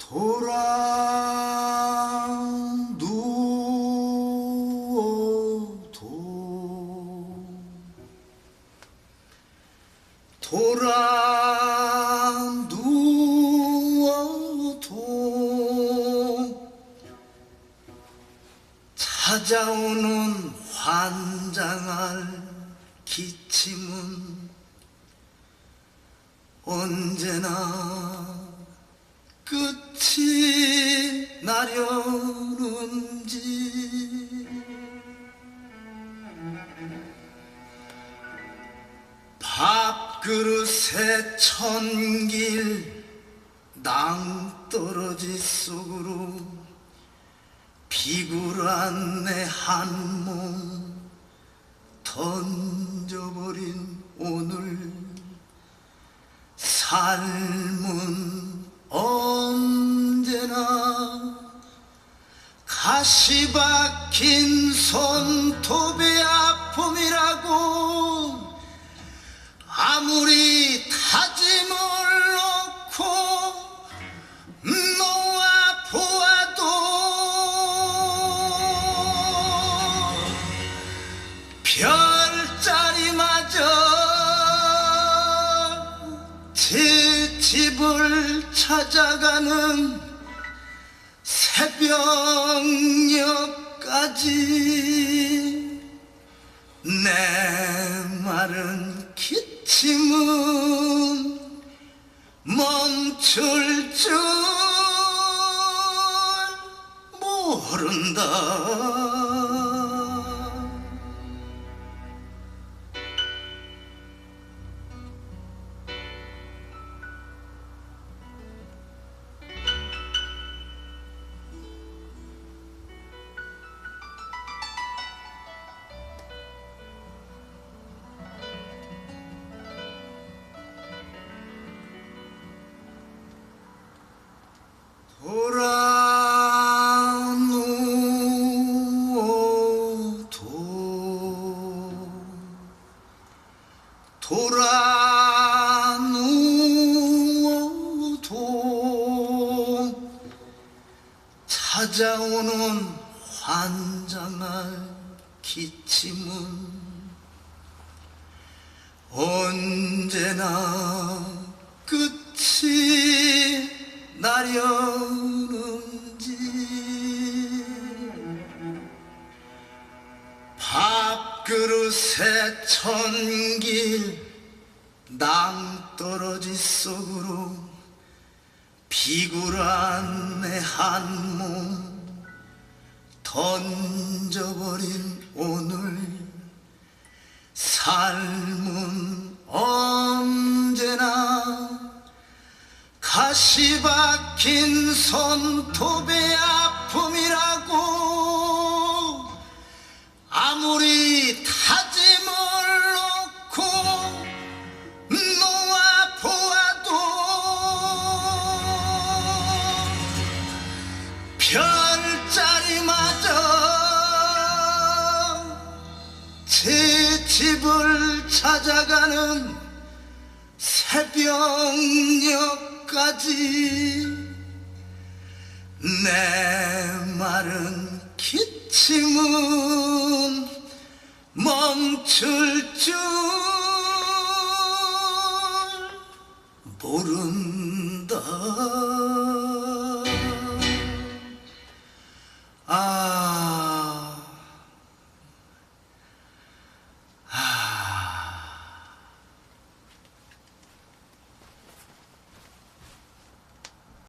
돌아 누워도 돌아 누워도 찾아오는 환장할 기침은 언제나 끝이 나려는지 밥그릇에 천길 낭떠러지 속으로 비굴한 내 한 몸 던져버린 오늘 삶은 언제나 가시 박힌 손톱의 아픔이라고 아무리 다짐을 놓고 놓아보아도 별자리마저 제 집을 찾아가는 새벽녘까지 내 마른 기침은 멈출 줄 모른다. 돌아 누워도 돌아 누워도 찾아오는 환장할 기침은 언제나 끝이 나려는지 밥그릇에 천길 낭떠러지 속으로 비굴한 내 한 몸 던져버린 오늘 삶은 언제나 가시 박힌 손톱의 아픔이라고 아무리 다짐을 놓고 놓아보아도 별자리마저 제 집을 찾아가는 새벽녘까지 내 마른 기침은 멈출 줄 모른다.